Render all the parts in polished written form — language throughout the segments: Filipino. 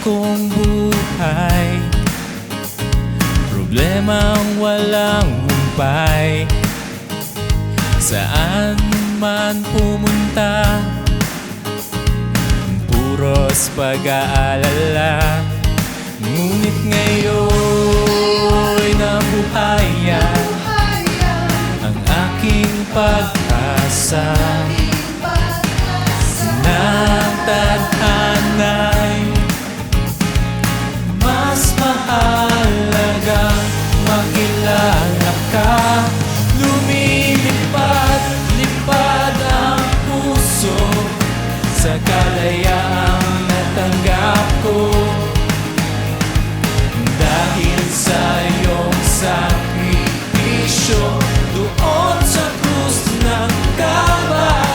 kong buhay, problemang walang humpay. Saan man pumunta, puros pag-aalala. Ngunit ngayon'y nabuhayan ang aking pag-asa. Ng tadhana'y mas mahalaga, makilala ka. Lumilipad-lipad ang puso sa kalayaang natanggap ko, dahil sa iyong sakripisyo doon sa krus ng Kalbaryo.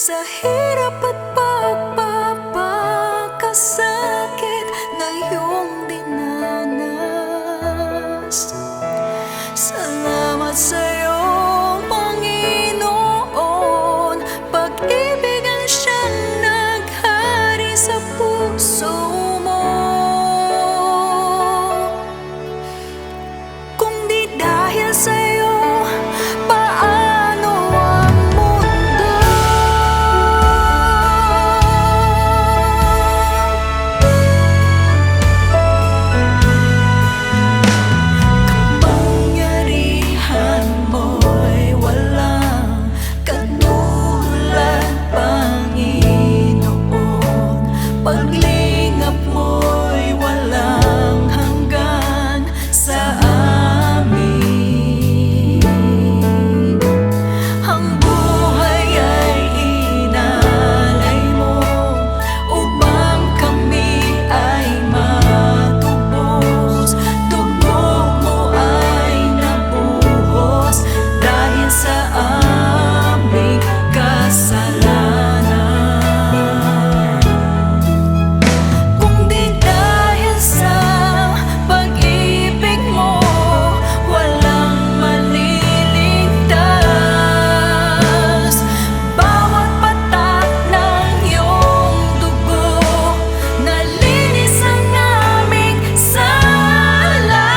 Sa hirap at pagpapakasakit na iyong dinanas. Salamat sa'yo, Panginoon. Pag-ibig ang siyang naghari sa puso mo. Kung di dahil sa'yo, paano ang mundo? Kapangyarihan mo'y walang katulad, Panginoon. Paglingap mo'y walang hanggan sa amin. Ang buhay ay inalay mo upang kami ay matubos. Dugo mo ay nabuhos dahil sa aming kasalanan. Kung di dahil sa pag-ibig mo, walang maliligtas. Bawat patak ng iyong dugo, nalinis ang aming sala.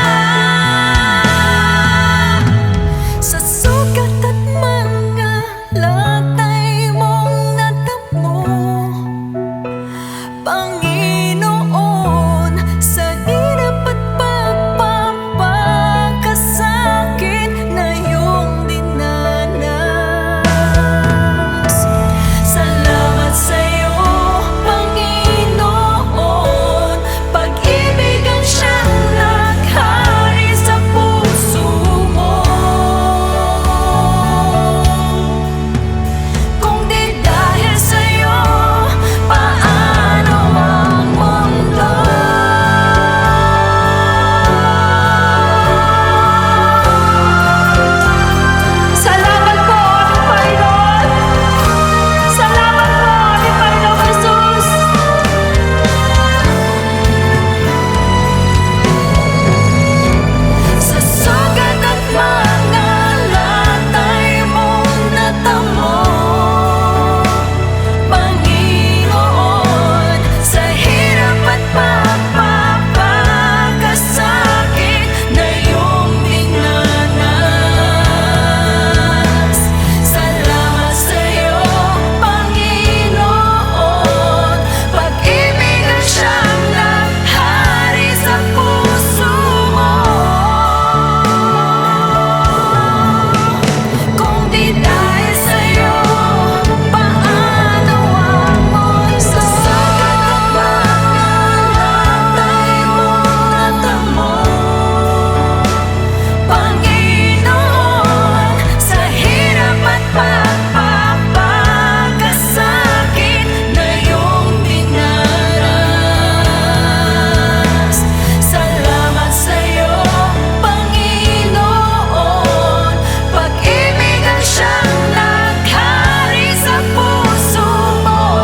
Sa sugat at mga latay mong natamo, Panginoon, sa hirap at pagpapakasakit na iyong dinanas. Salamat sa'yo, Panginoon. Pag-ibig ang siyang naghari sa puso mo. Kung di dahil sa'yo, paano ang mundo? Salamat po, aming Panginoon. Salamat po, aming Panginoong Jesus. Sa sugat at mga latay mong natamo, Panginoon, sa hirap at pagpapakasakit na iyong dinanas. Salamat sa'yo, Panginoon. Pag-ibig ang siyang naghari sa puso mo. Kung di dahil sa'yo, paano ang mundo? Sa sagat at mga latay mong natamo, Panginoon, sa hirap at pagpapakasakit na iyong dinanas. Salamat sa'yo, Panginoon. Pag-ibig ang siyang naghari sa puso mo.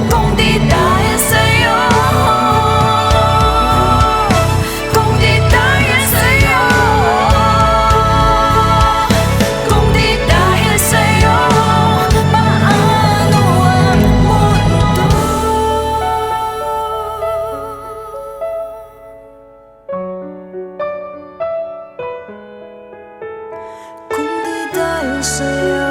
Kung di dahil sa'yo, kung di dahil sa'yo, kung di dahil sa'yo, paano ang mundo? Kung di dahil sa'yo,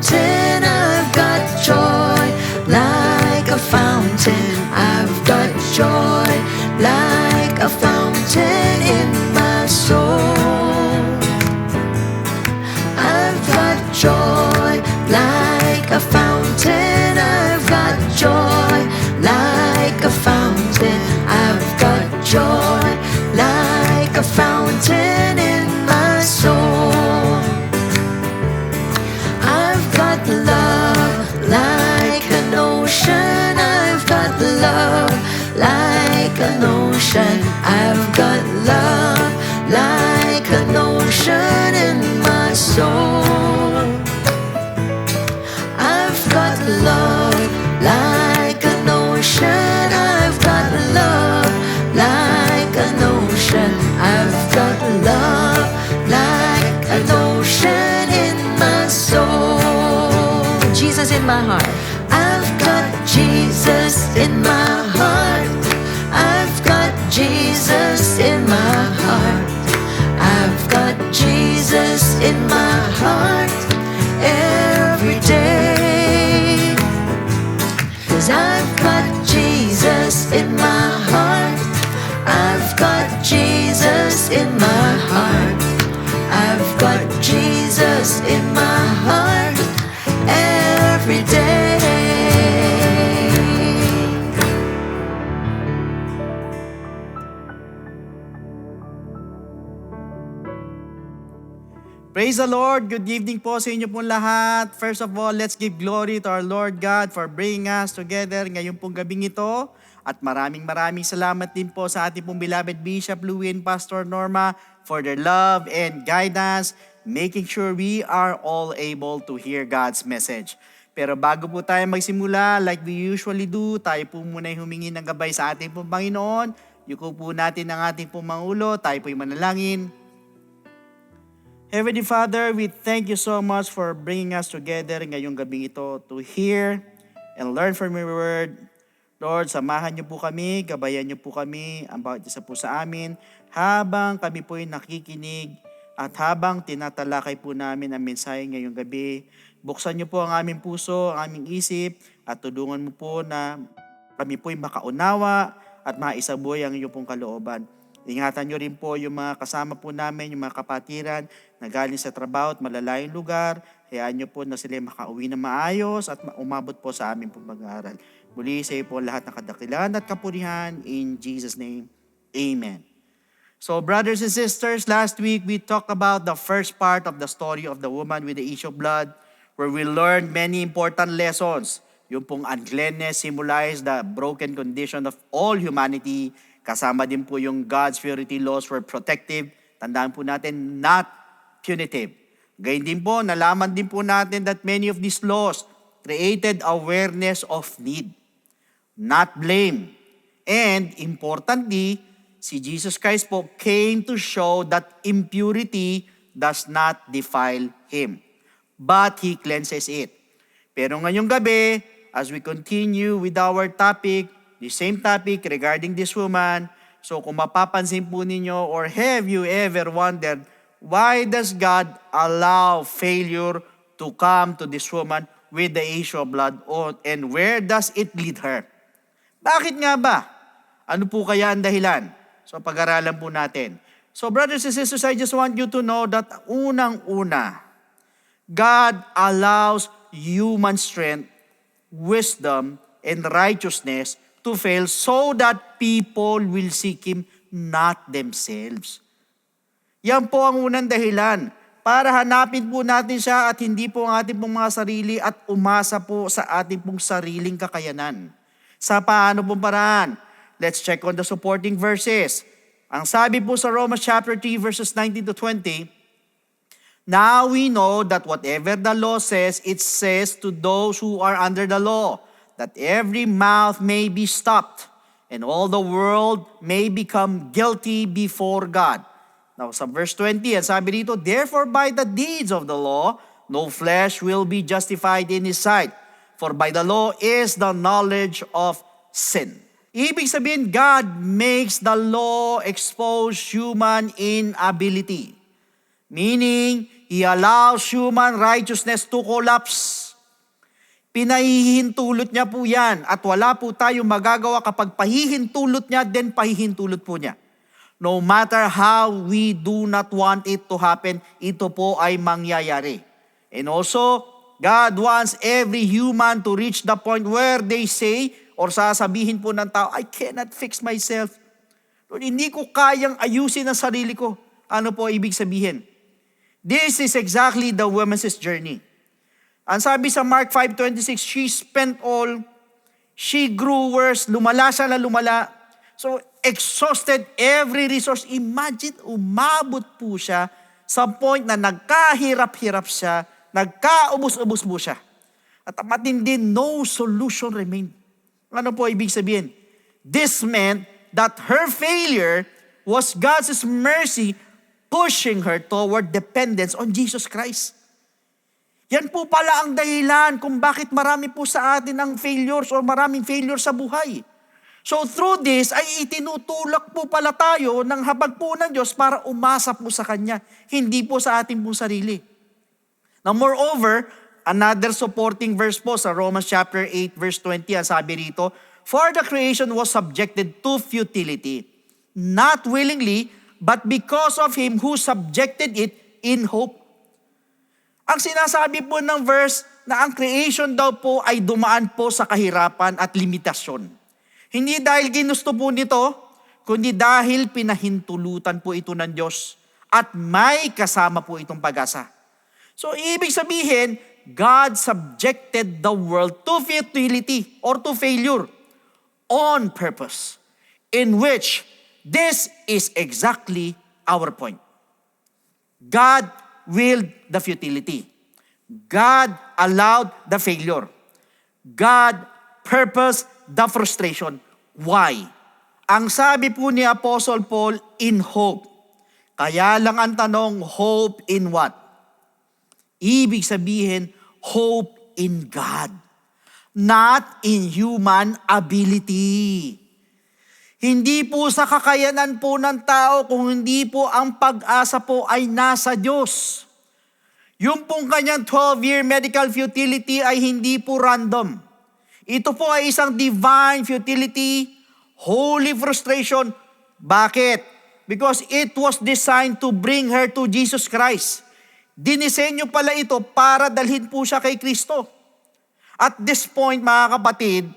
fountain. I've got joy like a fountain. I've got joy like a fountain in my soul. I've got joy like a fountain. I've got joy like a fountain. I've got joy like a fountain in my soul. I've got love like an ocean. I've got love like an ocean. I've got love like an ocean in my soul. I've got love like an ocean. I've got love like an ocean. I've got love like an ocean in my soul. Jesus in my heart. I've got Jesus in my heart. I've got Jesus in my heart. I've got Jesus in my heart every day. 'Cause I've got Jesus in my heart. I've got Jesus in my heart. I've got Jesus in my heart every day. Praise the Lord! Good evening po sa inyo pong lahat. First of all, let's give glory to our Lord God for bringing us together ngayong pong gabing ito. At maraming salamat din po sa ating pong beloved Bishop Louie and Pastor Norma for their love and guidance, making sure we are all able to hear God's message. Pero bago po tayo magsimula, like we usually do, tayo po muna humingi ng gabay sa ating pong Panginoon. Yuko po natin ang ating pong mangulo, tayo po'y manalangin. Heavenly Father, we thank you so much for bringing us together ngayong gabing ito to hear and learn from your word. Lord, samahan niyo po kami, gabayan niyo po kami, ang bawat isa po sa amin, habang kami po'y nakikinig at habang tinatalakay po namin ang mensahe ngayong gabi. Buksan niyo po ang aming puso, ang aming isip, at tulungan mo po na kami po'y makaunawa at maisabuhay ang iyong pong kalooban. Ingatan nyo rin po yung mga kasama po namin, yung mga kapatiran na galing sa trabaho at malalayong lugar. Hayaan nyo po na sila makauwi na maayos at umabot po sa aming pong pag-aaral. Muli sa iyo po lahat ng kadakilan at kapurihan. In Jesus' name, Amen. So brothers and sisters, last week we talked about the first part of the story of the woman with the issue of blood, where we learned many important lessons. Yung pong uncleanness symbolized the broken condition of all humanity. Kasama din po yung God's purity laws were protective. Tandaan po natin, not punitive. Gayun din po, nalaman din po natin that many of these laws created awareness of need, not blame. And importantly, si Jesus Christ po came to show that impurity does not defile Him, but He cleanses it. Pero ngayong gabi, as we continue with our topic, the same topic regarding this woman. So kung mapapansin po ninyo, or have you ever wondered, why does God allow failure to come to this woman with the issue of blood, and where does it lead her? Bakit nga ba? Ano po kaya ang dahilan? So pag-aralan po natin. So brothers and sisters, I just want you to know that unang-una, God allows human strength, wisdom, and righteousness to fail so that people will seek Him, not themselves. Yan po ang unang dahilan. Para hanapin po natin siya at hindi po ang ating pong mga sarili at umasa po sa ating pong sariling kakayanan. Sa paano pong paraan? Let's check on the supporting verses. Ang sabi po sa Romans chapter 3 verses 19 to 20, now we know that whatever the law says, it says to those who are under the law, that every mouth may be stopped, and all the world may become guilty before God. Now sa verse 20, ang sabi dito, therefore by the deeds of the law, no flesh will be justified in His sight, for by the law is the knowledge of sin. Ibig sabihin, God makes the law expose human inability. Meaning, He allows human righteousness to collapse. Pinahihintulot niya po yan at wala po tayong magagawa kapag pahihintulot niya, then pahihintulot po niya. No matter how we do not want it to happen, ito po ay mangyayari. And also, God wants every human to reach the point where they say, or sasabihin po ng tao, I cannot fix myself. Lord, hindi ko kayang ayusin ang sarili ko. Ano po ibig sabihin? This is exactly the woman's journey. Ang sabi sa Mark 5:26, she spent all, she grew worse, lumala siya na lumala. So, exhausted every resource. Imagine, umabot po siya sa point na nagkahirap-hirap siya, nagkaubos-ubos po siya. At matindi, no solution remained. Ano po ibig sabihin? This meant that her failure was God's mercy pushing her toward dependence on Jesus Christ. Yan po pala ang dahilan kung bakit marami po sa atin ang failures o maraming failures sa buhay. So through this ay itinutulak po pala tayo ng habag po ng Diyos para umasa po sa Kanya, hindi po sa ating pong sarili. Now moreover, another supporting verse po sa Romans chapter 8 verse 20, ang sabi rito, for the creation was subjected to futility, not willingly, but because of Him who subjected it in hope. Ang sinasabi po ng verse na ang creation daw po ay dumaan po sa kahirapan at limitasyon. Hindi dahil ginusto po nito, kundi dahil pinahintulutan po ito ng Diyos at may kasama po itong pag-asa. So, ibig sabihin, God subjected the world to futility or to failure on purpose, in which this is exactly our point. God willed the futility. God allowed the failure. God purposed the frustration. Why? Ang sabi po ni Apostle Paul, in hope. Kaya lang ang tanong, hope in what? Ibig sabihin, hope in God. Not in human ability. Hindi po sa kakayanan po ng tao, kung hindi po ang pag-asa po ay nasa Diyos. Yung pong kanyang 12-year medical futility ay hindi po random. Ito po ay isang divine futility, holy frustration. Bakit? Because it was designed to bring her to Jesus Christ. Dinisenyo pala ito para dalhin po siya kay Kristo. At this point, mga kapatid,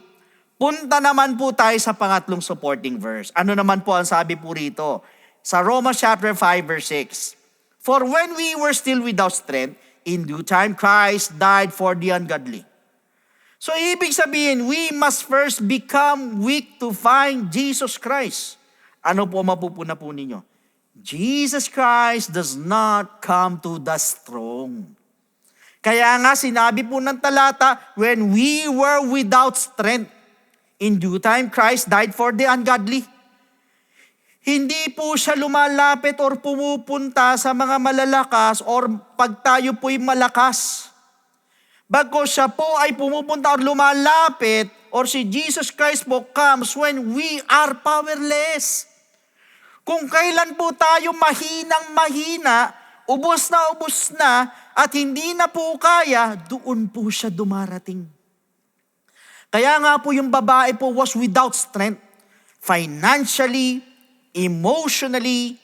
punta naman po tayo sa pangatlong supporting verse. Ano naman po ang sabi po rito? Sa Romans chapter 5 verse 6. For when we were still without strength, in due time Christ died for the ungodly. So, ibig sabihin, we must first become weak to find Jesus Christ. Ano po mapupuna po ninyo? Jesus Christ does not come to the strong. Kaya nga sinabi po ng talata, when we were without strength, in due time Christ died for the ungodly. Hindi po siya lumalapit or pumupunta sa mga malalakas or pag tayo po'y malakas. Bagko siya po ay pumupunta or lumalapit or si Jesus Christ po comes when we are powerless. Kung kailan po tayo mahinang-mahina, ubos na at hindi na po kaya, doon po siya dumarating. Kaya nga po yung babae po was without strength, financially, emotionally,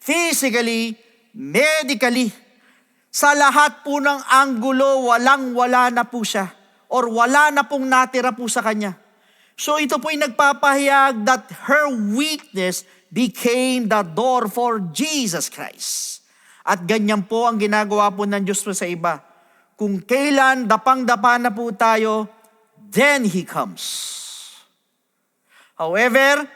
physically, medically. Sa lahat po ng anggulo, walang-wala na po siya. Or wala na pong natira po sa kanya. So ito po'y nagpapahayag that her weakness became the door for Jesus Christ. At ganyan po ang ginagawa po ng Diyos po sa iba. Kung kailan dapang-dapa na po tayo, then He comes. However,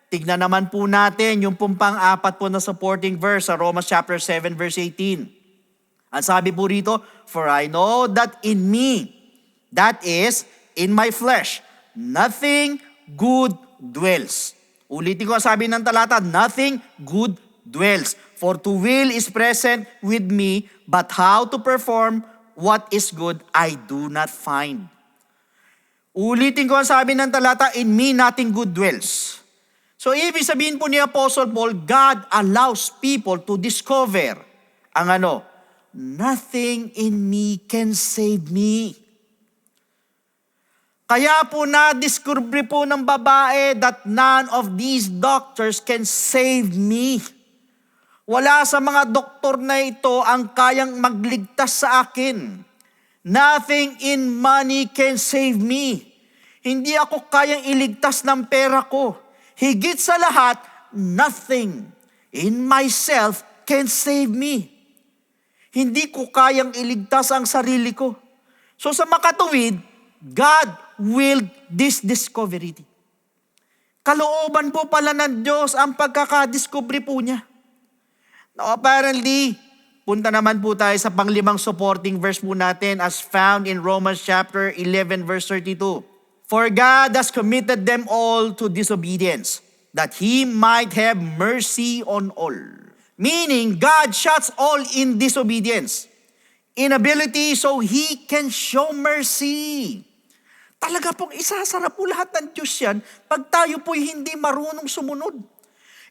tignan naman po natin yung pang-apat po na supporting verse sa Romans chapter 7 verse 18. Ang sabi po rito, for I know that in me, that is, in my flesh, nothing good dwells. Ulitin ko ang sabi ng talata, nothing good dwells. For to will is present with me, but how to perform what is good, I do not find. Ulitin ko ang sabi ng talata, in me nothing good dwells. So ibig sabihin po ni Apostle Paul, God allows people to discover ang nothing in me can save me. Kaya po na-discover po ng babae that none of these doctors can save me. Wala sa mga doktor na ito ang kayang magligtas sa akin. Nothing in money can save me. Hindi ako kayang iligtas ng pera ko. Higit sa lahat, nothing in myself can save me. Hindi ko kayang iligtas ang sarili ko. So sa makatuwid, God willed this discovery. Kalooban po pala ng Diyos ang pagkakadiscovery po niya. Now apparently, punta naman po tayo sa panglimang supporting verse po natin as found in Romans chapter 11 verse 32. For God has committed them all to disobedience, that He might have mercy on all. Meaning, God shuts all in disobedience. Inability so He can show mercy. Talaga pong isasara po lahat ng Diyos yan pag tayo po'y hindi marunong sumunod.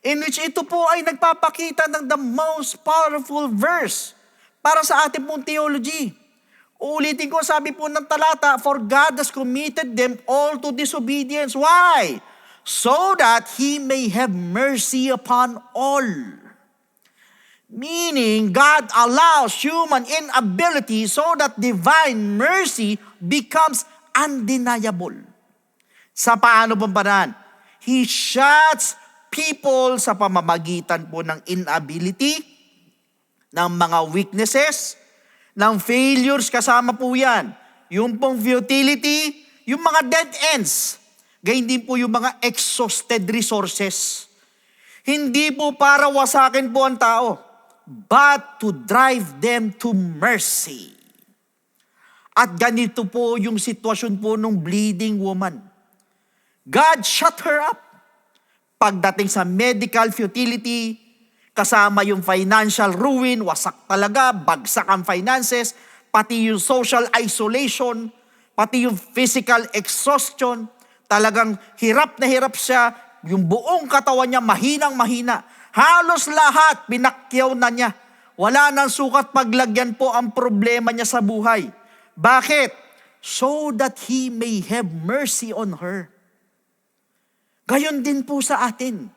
In which ito po ay nagpapakita ng the most powerful verse para sa ating pong theology. Uulitin ko, sabi po ng talata, for God has committed them all to disobedience. Why? So that He may have mercy upon all. Meaning, God allows human inability so that divine mercy becomes undeniable. Sa paano pong paraan? He shuts people sa pamamagitan po ng inability, ng mga weaknesses, ng failures, kasama po yan. Yung pong futility, yung mga dead ends. Gayun din po yung mga exhausted resources. Hindi po para wasakin po ang tao, but to drive them to mercy. At ganito po yung sitwasyon po ng bleeding woman. God shut her up. Pagdating sa medical futility, kasama yung financial ruin, wasak talaga, bagsak ang finances, pati yung social isolation, pati yung physical exhaustion, talagang hirap na hirap siya, yung buong katawan niya mahinang-mahina. Halos lahat pinakyaw na niya. Wala nang sukat paglagyan po ang problema niya sa buhay. Bakit? So that He may have mercy on her. Gayon din po sa atin.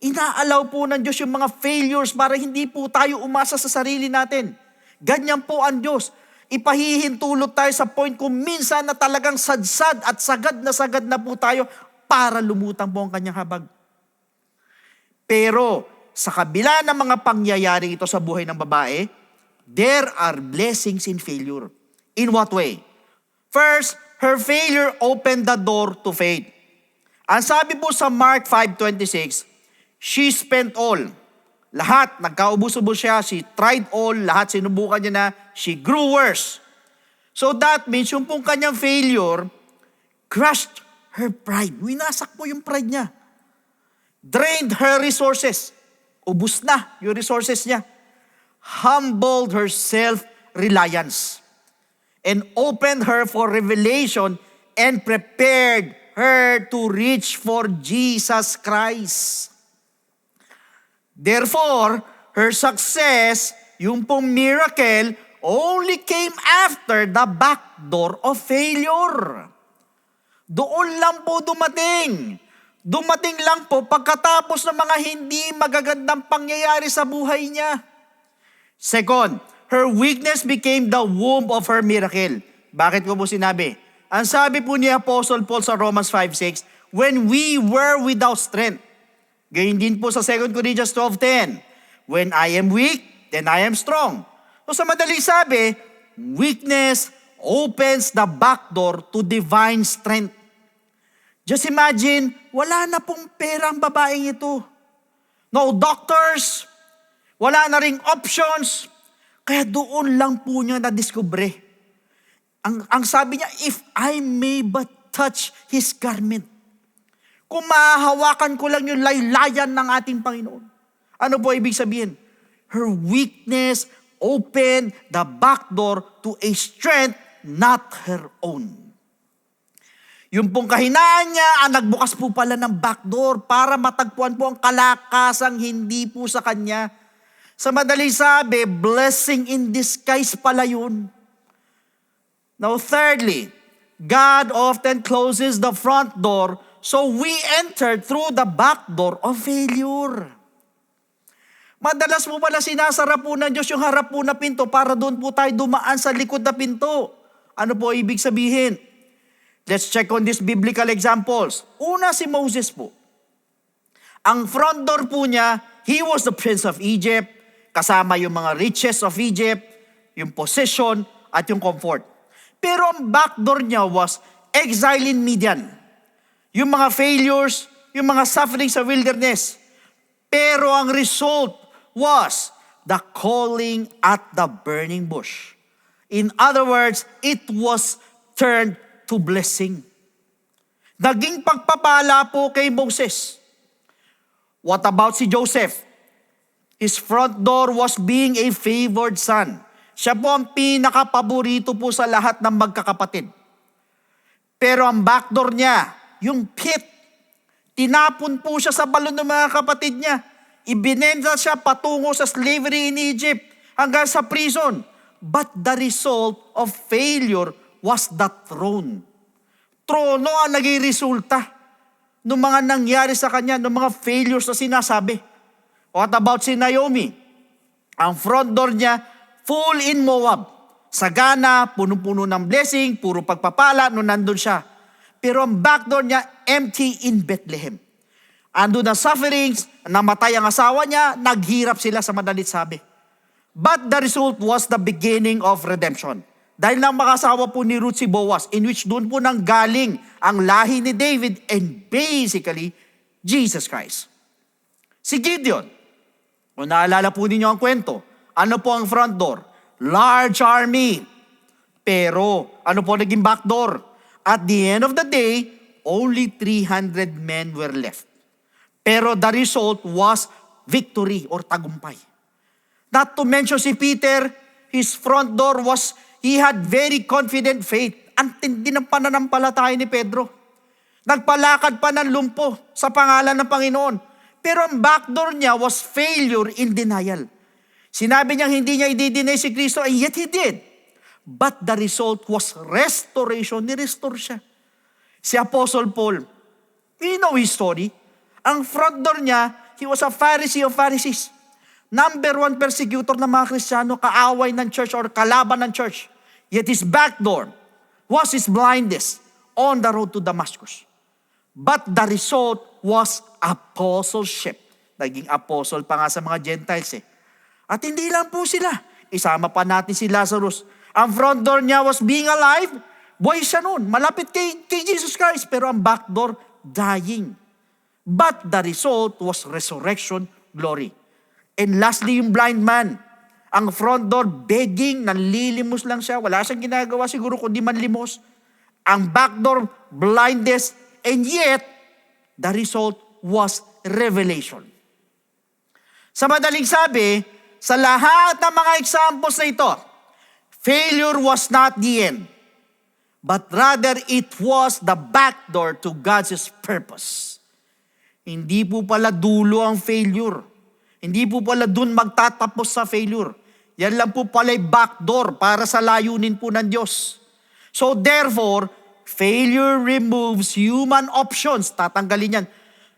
Inaalaw po ng Diyos yung mga failures para hindi po tayo umasa sa sarili natin. Ganyan po ang Diyos. Ipahihintulot tayo sa point kung minsan na talagang sadsad at sagad na po tayo para lumutang po ang kanyang habag. Pero sa kabila ng mga pangyayari ito sa buhay ng babae, there are blessings in failure. In what way? First, her failure opened the door to faith. Ang sabi po sa Mark 5:26, she spent all. Lahat, nagkaubos-ubos siya, she tried all, lahat sinubukan niya na, she grew worse. So that means yung pong kanyang failure crushed her pride. Winasak po yung pride niya. Drained her resources. Ubus na yung resources niya. Humbled her self-reliance. And opened her for revelation and prepared her to reach for Jesus Christ. Therefore, her success, yung pong miracle, only came after the back door of failure. Doon lang po dumating. Dumating lang po pagkatapos ng mga hindi magagandang pangyayari sa buhay niya. Second, her weakness became the womb of her miracle. Bakit ko po sinabi? Ang sabi po ni Apostle Paul sa Romans 5:6, when we were without strength. Gayun din po sa 2 Corinthians 12:10, when I am weak, then I am strong. So sa madaling sabi, weakness opens the back door to divine strength. Just imagine, wala na pong pera ang babaeng ito. No doctors, wala na ring options, kaya doon lang po niya na-discover. Ang sabi niya, if I may but touch His garment. Kung mahahawakan ko lang yung laylayan ng ating Panginoon. Ano po ibig sabihin? Her weakness opened the back door to a strength not her own. Yung pong kahinaan niya, nagbukas po pala ng back door para matagpuan po ang kalakasang hindi po sa kanya. Sa madaling sabi, blessing in disguise pala yun. Now thirdly, God often closes the front door, so we enter through the back door of failure. Madalas po pala sinasara po ng Diyos yung harap po na pinto para doon po tayo dumaan sa likod na pinto. Ano po ibig sabihin? Let's check on these biblical examples. Una si Moses po. Ang front door po niya, he was the prince of Egypt, kasama yung mga riches of Egypt, yung possession, at yung comfort. Pero ang back door niya was exile in Midian. Yung mga failures, yung mga suffering sa wilderness. Pero ang result was the calling at the burning bush. In other words, it was turned to blessing. Naging pagpapala po kay Moses. What about si Joseph? His front door was being a favored son. Siya po ang pinakapaborito po sa lahat ng magkakapatid. Pero ang back door niya, yung pit, tinapon po siya sa balon ng mga kapatid niya. Ibinenta siya patungo sa slavery in Egypt hanggang sa prison. But the result of failure was the throne. Trono ang naging resulta ng mga nangyari sa kanya, ng mga failures na sinasabi. What about si Naomi? Ang front door niya, full in Moab. Sagana, punong-puno ng blessing, puro pagpapala nung nandun siya. Pero ang back door niya, empty in Bethlehem. Andun ang sufferings, namatay ang asawa niya, naghirap sila sa madalit sabi. But the result was the beginning of redemption. Dahil lang makasawa po ni Ruth si Boaz, in which doon po nang galing ang lahi ni David and basically, Jesus Christ. Si Gideon, kung naalala po ninyo ang kwento, ano po ang front door? Large army. Pero, ano po naging back door? At the end of the day, only 300 men were left. Pero the result was victory or tagumpay. Not to mention si Peter, his front door was, he had very confident faith. Ang tindi ng pananampalataya ni Pedro. Nagpalakad pa ng lumpo sa pangalan ng Panginoon. Pero ang backdoor niya was failure in denial. Sinabi niyang hindi niya i-deny si Kristo, and yet he did. But the result was restoration. Ni-restore siya. Si Apostle Paul, you know his story. Ang front door niya, he was a Pharisee of Pharisees. Number 1 persecutor ng mga Kristiyano, kaaway ng church or kalaban ng church. Yet his back door was his blindness on the road to Damascus. But the result was apostleship. Naging apostle pa nga sa mga Gentiles eh. At hindi lang po sila. Isama pa natin si Lazarus. Ang front door niya was being alive. Boy siya noon. Malapit kay Jesus Christ. Pero ang back door, dying. But the result was resurrection, glory. And lastly, yung blind man. Ang front door, begging, nanlilimos lang siya. Wala siyang ginagawa siguro kundi manlimos. Ang back door, blindness. And yet, the result was revelation. Sa madaling sabi, sa lahat ng mga examples na ito, failure was not the end, but rather it was the back door to God's purpose. Hindi po pala dulo ang failure. Hindi po pala dun magtatapos sa failure. Yan lang po pala yung back door para sa layunin po ng Diyos. So therefore, failure removes human options. Tatanggalin yan.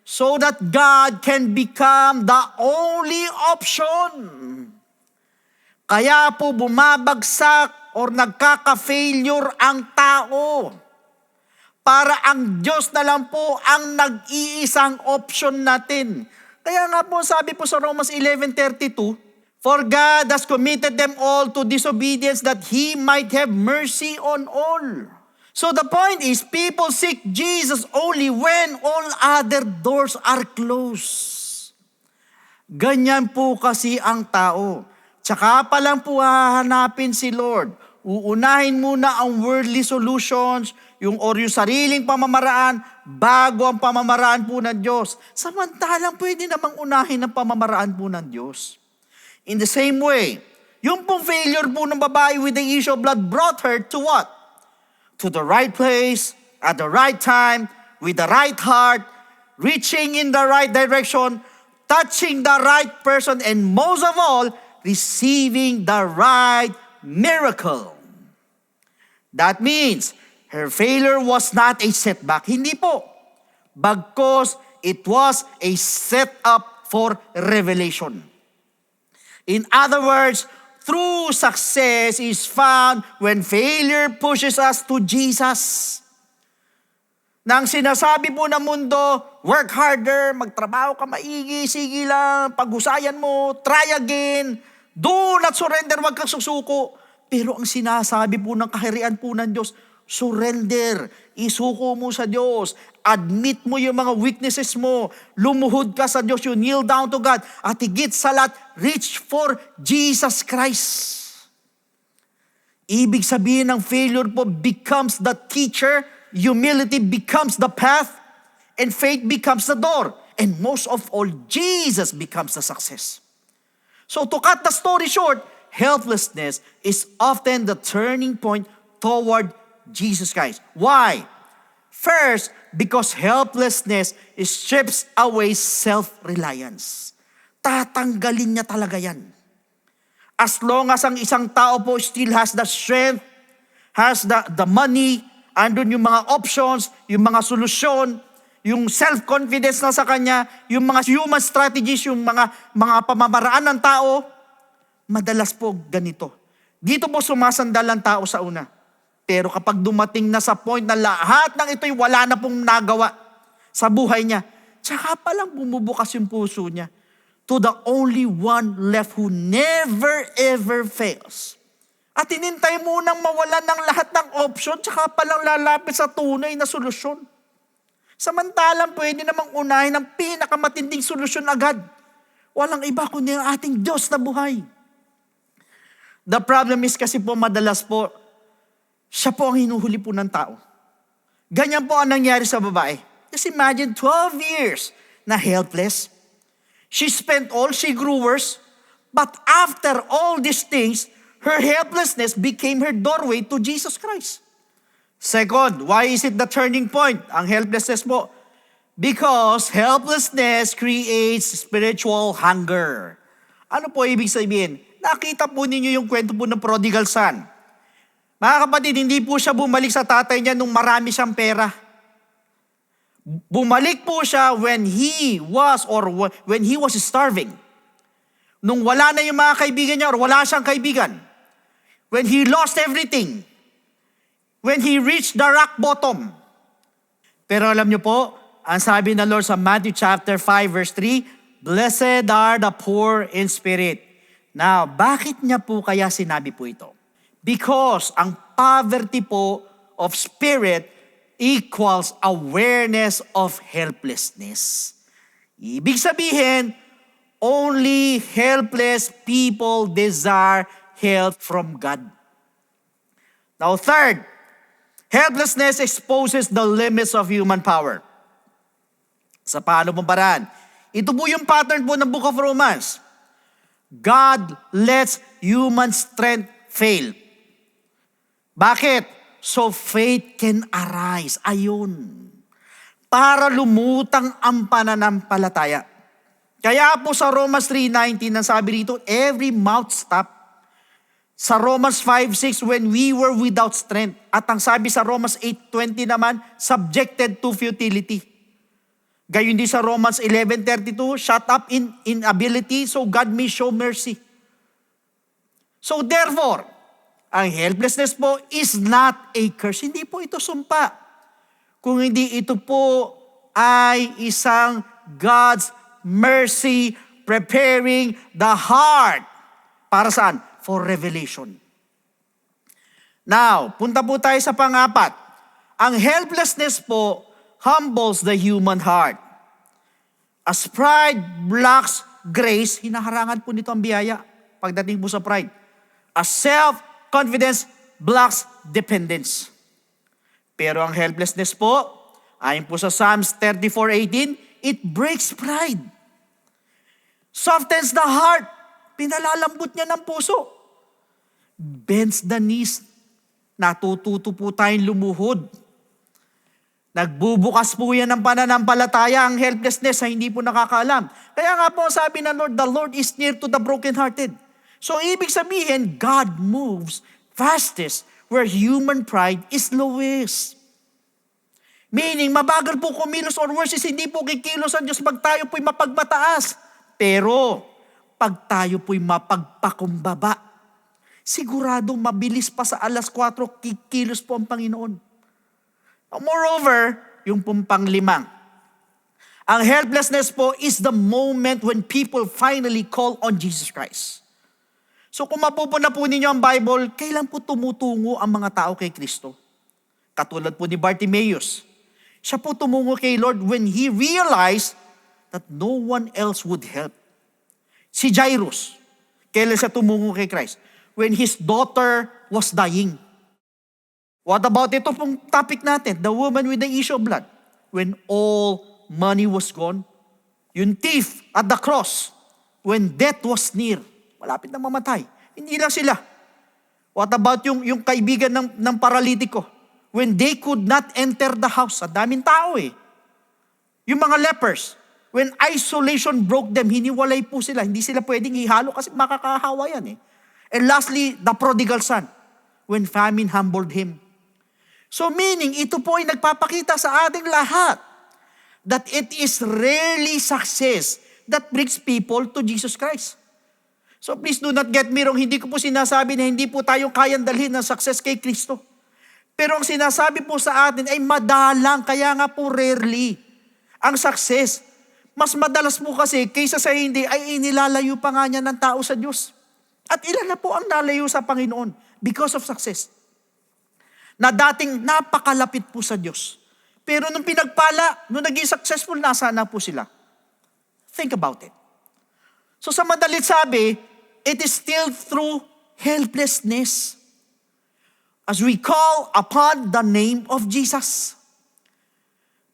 So that God can become the only option. Kaya po bumabagsak or nagkaka-failure ang tao. Para ang Diyos na lang po ang nag-iisang option natin. Kaya nga po sabi po sa Romans 11:32, for God has committed them all to disobedience that He might have mercy on all. So the point is, people seek Jesus only when all other doors are closed. Ganyan po kasi ang tao. Tsaka pa lang po hahanapin si Lord. Uunahin muna ang worldly solutions, yung sariling pamamaraan, bago ang pamamaraan po ng Diyos. Samantalang pwede namang unahin ang pamamaraan po ng Diyos. In the same way, yung pong failure po ng babae with the issue of blood brought her to what? To the right place, at the right time, with the right heart, reaching in the right direction, touching the right person, and most of all, receiving the right miracle. That means, her failure was not a setback. Hindi po. Bagkus, it was a setup for revelation. In other words, true success is found when failure pushes us to Jesus. Nang sinasabi po ng mundo, work harder, magtrabaho ka maigi, sige lang, paghusayan mo, try again, do not surrender, wag kang susuko. Pero ang sinasabi po ng kaharian po ng Diyos, surrender, isuko mo sa Diyos, admit mo yung mga weaknesses mo, lumuhod ka sa Diyos, you kneel down to God, at higit sa lahat, reach for Jesus Christ. Ibig sabihin ng failure po becomes the teacher, humility becomes the path, and faith becomes the door. And most of all, Jesus becomes the success. So to cut the story short, helplessness is often the turning point toward Jesus Christ. Why? First, because helplessness strips away self-reliance. Tatanggalin niya talaga yan. As long as ang isang tao po still has the strength, has the money, andun yung mga options, yung mga solusyon, yung self-confidence na sa kanya, yung mga human strategies, yung mga pamamaraan ng tao, madalas po ganito. Dito po sumasandal ang tao sa una. Pero kapag dumating na sa point na lahat ng ito'y wala na pong nagawa sa buhay niya, tsaka palang bumubukas yung puso niya to the only one left who never ever fails. At inintay mo nang mawalan ng lahat ng option, tsaka palang lalapit sa tunay na solusyon. Samantalang pwede namang unahin ang pinakamatinding solusyon agad. Walang iba kundi ang ating Diyos na buhay. The problem is kasi po madalas po, siya po ang hinuhuli po ng tao. Ganyan po ang nangyari sa babae. Just imagine 12 years na helpless. She spent all, she grew worse. But after all these things, her helplessness became her doorway to Jesus Christ. Second, why is it the turning point? Ang helplessness po. Because helplessness creates spiritual hunger. Ano po ibig sabihin? Nakita po ninyo yung kwento po ng prodigal son. Mga kapatid, hindi po siya bumalik sa tatay niya nung marami siyang pera. Bumalik po siya when he was starving. Nung wala na yung mga kaibigan niya or wala siyang kaibigan. When he lost everything. When he reached the rock bottom. Pero alam niyo po, ang sabi ng Lord sa Matthew chapter 5 verse 3, Blessed are the poor in spirit. Now, bakit niya po kaya sinabi po ito? Because ang poverty po of spirit equals awareness of helplessness. Ibig sabihin, only helpless people desire help from God. Now third, helplessness exposes the limits of human power. Sa paano pong paraan? Ito po yung pattern po ng Book of Romans. God lets human strength fail. Bakit? So faith can arise. Ayun. Para lumutang ang pananampalataya. Kaya po sa Romans 3:19, ang sabi rito, every mouth stop. Sa Romans 5:6, when we were without strength. At ang sabi sa Romans 8:20 naman, subjected to futility. Gayon din sa Romans 11:32, shut up in inability, so God may show mercy. So therefore, ang helplessness po is not a curse. Hindi po ito sumpa. Kung hindi ito po ay isang God's mercy preparing the heart. Para saan? For revelation. Now, punta po tayo sa pang-apat. Ang helplessness po humbles the human heart. As pride blocks grace, hinaharangan po nito ang biyaya pagdating po sa pride. As self-confidence blocks dependence. Pero ang helplessness po, ayon po sa Psalms 34:18, it breaks pride. Softens the heart. Pinalalambot niya ng puso. Bends the knees. Natututo po tayong lumuhod. Nagbubukas po yan ng pananampalataya ang helplessness na hindi po nakakaalam. Kaya nga po sabi ng Lord, the Lord is near to the brokenhearted. So ibig sabihin, God moves fastest where human pride is lowest. Meaning, mabagal po kumilos or worse is hindi po kikilos ang Diyos pag tayo po'y mapagmataas. Pero, pag tayo po'y mapagpakumbaba, siguradong mabilis pa sa 4:00, kikilos po ang Panginoon. Moreover, yung pong panglimang, ang helplessness po is the moment when people finally call on Jesus Christ. So kung mapupuna po ninyo ang Bible, kailan po tumutungo ang mga tao kay Kristo? Katulad po ni Bartimaeus. Siya po tumungo kay Lord when he realized that no one else would help. Si Jairus, kailan siya tumungo kay Christ? When his daughter was dying. What about ito pong topic natin? The woman with the issue of blood. When all money was gone. Yung thief at the cross. When death was near. Malapit na mamatay. Hindi lang sila. What about yung kaibigan ng paralitiko? When they could not enter the house. Ang daming tao eh. Yung mga lepers. When isolation broke them, hiniwalay po sila. Hindi sila pwedeng ihalo kasi makakahawa yan eh. And lastly, the prodigal son. When famine humbled him. So meaning, ito po ay nagpapakita sa ating lahat that it is rarely success that brings people to Jesus Christ. So please do not get me wrong, hindi ko po sinasabi na hindi po tayo kayang dalhin ng success kay Kristo. Pero ang sinasabi po sa atin ay madalang, kaya nga po rarely ang success. Mas madalas po kasi kaysa sa hindi ay inilalayo pa nga niya ng tao sa Diyos. At ilan na po ang nalayo sa Panginoon because of success. Na dating napakalapit po sa Diyos. Pero nung pinagpala, nung naging successful, nasa na po sila? Think about it. So sa madalit sabi, it is still through helplessness as we call upon the name of Jesus.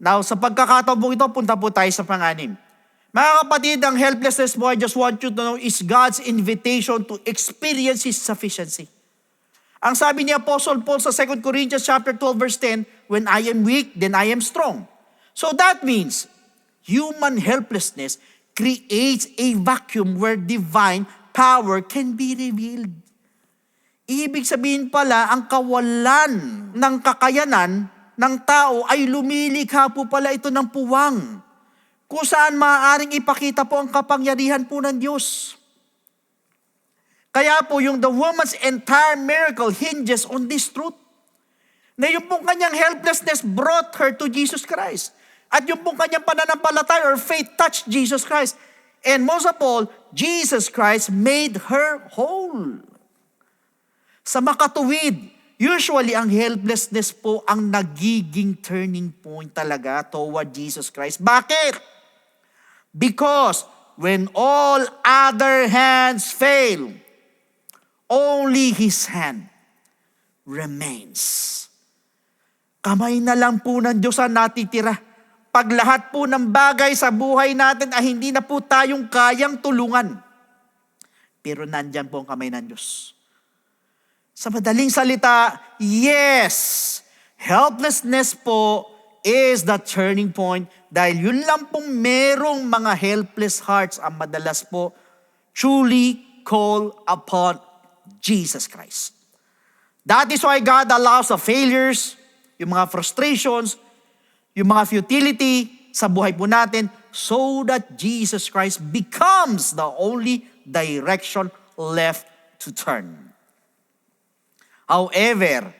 Now, sa pagkakataon po ito, punta po tayo sa pang-anim. Mga kapatid, ang helplessness mo, I just want you to know, is God's invitation to experience His sufficiency. Ang sabi ni Apostle Paul sa 2 Corinthians chapter 12 verse 10, when I am weak, then I am strong. So that means, human helplessness creates a vacuum where divine power can be revealed. Ibig sabihin pala, ang kawalan ng kakayanan ng tao ay lumilikha po pala ito ng puwang, kung saan maaaring ipakita po ang kapangyarihan po ng Diyos. Kaya po yung the woman's entire miracle hinges on this truth. Na yung pong kanyang helplessness brought her to Jesus Christ. At yung pong kanyang pananampalataya or faith touched Jesus Christ. And most of all, Jesus Christ made her whole. Sa makatuwid, usually ang helplessness po ang nagiging turning point talaga toward Jesus Christ. Bakit? Because when all other hands fail, only His hand remains. Kamay na lang po ng Diyos ang natitira. Pag lahat po ng bagay sa buhay natin ay hindi na po tayong kayang tulungan. Pero nandyan po ang kamay ng Diyos. Sa madaling salita, yes, helplessness po is the turning point dahil yun lang pong merong mga helpless hearts ang madalas po truly call upon Jesus Christ. That is why God allows the failures, yung mga frustrations, yung mga futility sa buhay po natin so that Jesus Christ becomes the only direction left to turn. However,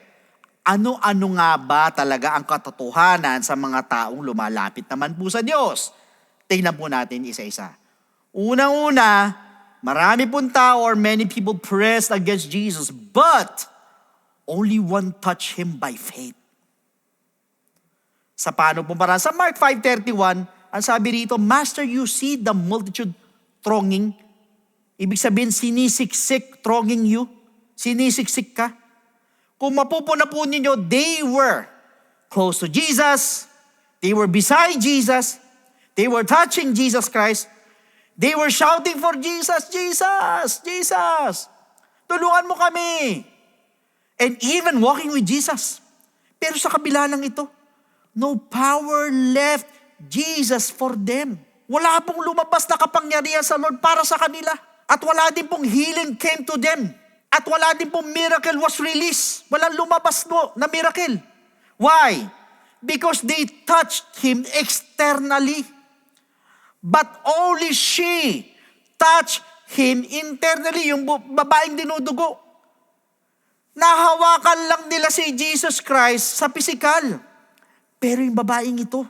ano-ano nga ba talaga ang katotohanan sa mga taong lumalapit naman po sa Diyos? Tingnan po natin isa-isa. Unang-una, marami pong tao or many people pressed against Jesus, but only one touched Him by faith. Sa paano po parang sa Mark 5:31, ang sabi rito, Master, you see the multitude thronging. Ibig sabihin, sinisiksik, thronging you. Sinisiksik ka. Kung mapupuna po ninyo, they were close to Jesus. They were beside Jesus. They were touching Jesus Christ. They were shouting for Jesus, Jesus, Jesus. Tulungan mo kami. And even walking with Jesus. Pero sa kabila ng ito, No power left Jesus for them. Wala pong lumabas na kapangyarihan sa Lord para sa kanila. At wala din pong healing came to them. At wala din pong miracle was released. Walang lumabas po na miracle. Why? Because they touched him externally. But only she touched him internally, yung babaeng dinudugo. Nahawakan lang nila si Jesus Christ sa pisikal. Pero yung babaeng ito,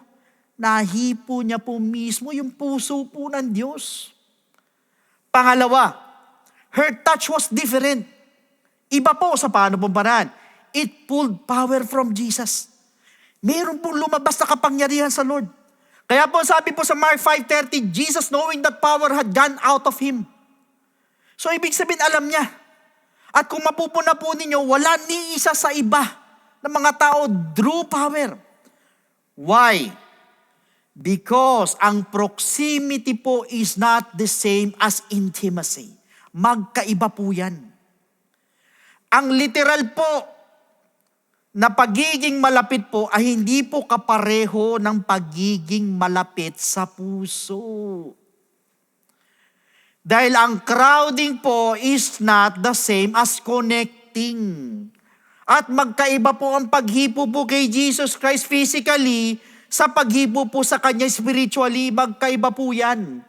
nahipo niya po mismo yung puso po ng Diyos. Pangalawa, her touch was different. Iba po sa paano pong paraan. It pulled power from Jesus. Meron pong lumabas na kapangyarihan sa Lord. Kaya po sabi po sa Mark 5:30, Jesus knowing that power had gone out of him. So ibig sabihin alam niya. At kung mapupuna po ninyo, wala ni isa sa iba ng mga tao drew power. Why? Because ang proximity po is not the same as intimacy. Magkaiba po yan. Ang literal po na pagiging malapit po ay hindi po kapareho ng pagiging malapit sa puso. Dahil ang crowding po is not the same as connecting. At magkaiba po ang paghipo po kay Jesus Christ physically sa paghipo po sa Kanya spiritually. Magkaiba po yan.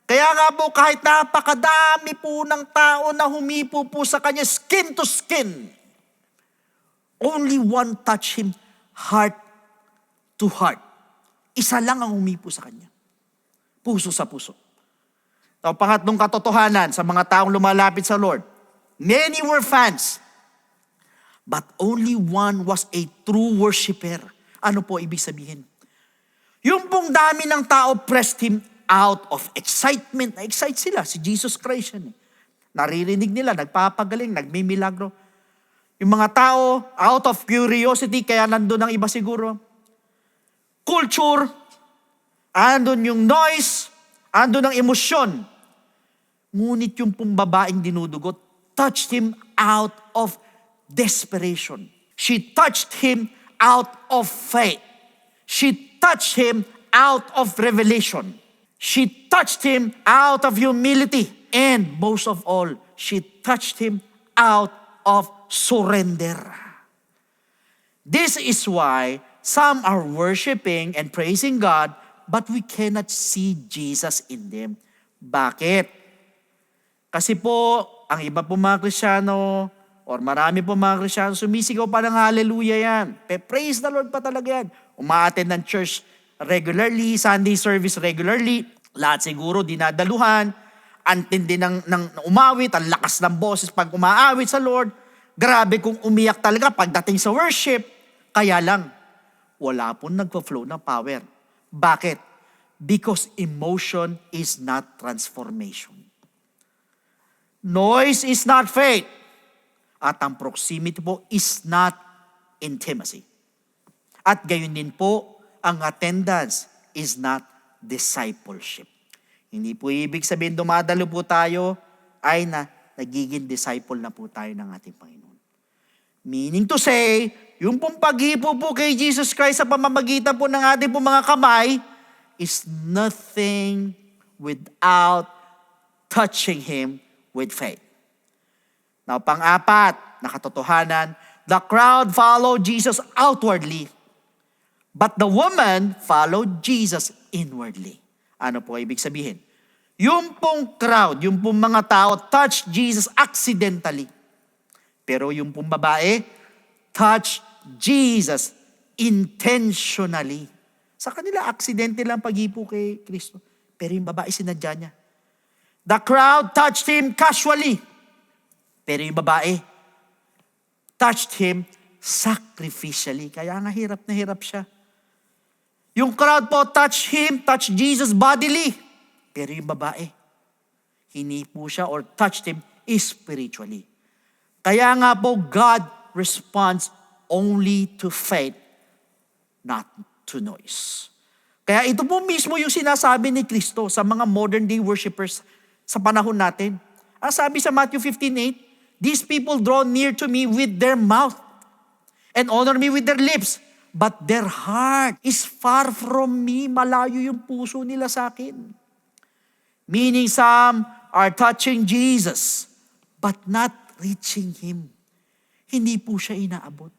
Kaya nga po kahit napakadami po ng tao na humipo po sa Kanya skin to skin, only one touch Him heart to heart. Isa lang ang humipo sa Kanya. Puso sa puso. Now, pangatlong katotohanan sa mga taong lumalapit sa Lord. Many were fans, but only one was a true worshiper. Ano po ibig sabihin? Yung pong dami ng tao pressed him out of excitement. Na-excite sila, si Jesus Christ yan. Naririnig nila, nagpapagaling, nagmimilagro. Yung mga tao, out of curiosity, kaya nandun ang iba siguro. Culture, andun yung noise, andun ang emosyon. Ngunit yung pong babaeng dinudugot touched him out of desperation. She touched him out of faith. She touched him out of revelation. She touched him out of humility. And most of all, she touched him out of surrender. This is why some are worshiping and praising God, but we cannot see Jesus in them. Bakit? Kasi po, ang iba po mga Kristyano, or marami po mga Kristyano, sumisigaw pa ng hallelujah yan. Praise the Lord pa talaga yan. Umaattend ng church regularly, Sunday service regularly, lahat siguro dinadaluhan, antindi ng umawit, ang lakas ng boses pag umaawit sa Lord. Grabe kung umiyak talaga pagdating sa worship. Kaya lang, wala pong nagpa-flow ng power. Bakit? Because emotion is not transformation. Noise is not faith. At ang proximity po is not intimacy. At gayon din po, ang attendance is not discipleship. Hindi po ibig sabihin dumadalo po tayo ay nagiging disciple na po tayo ng ating Panginoon. Meaning to say, yung pong paghipo po kay Jesus Christ sa pamamagitan po ng ating pong mga kamay is nothing without touching Him with faith. Now, pang-apat na katotohanan, the crowd followed Jesus outwardly, but the woman followed Jesus inwardly. Ano po ibig sabihin? Yung pong crowd, yung pong mga tao touched Jesus accidentally. Pero yung pong babae touched Jesus intentionally. Sa kanila, aksidente lang paghipo kay Kristo. Pero yung babae, sinadya niya. The crowd touched Him casually. Pero yung babae, touched Him sacrificially. Kaya nga hirap na hirap siya. Yung crowd po touched Him, touched Jesus bodily. Pero yung babae, hinipo siya or touched Him spiritually. Kaya nga po, God responds only to faith, not to noise. Kaya ito po mismo yung sinasabi ni Kristo sa mga modern day worshipers sa panahon natin. Ang sabi sa Matthew 15:8, these people draw near to me with their mouth and honor me with their lips, but their heart is far from me. Malayo yung puso nila sa akin. Meaning some are touching Jesus, but not reaching Him. Hindi po siya inaabot.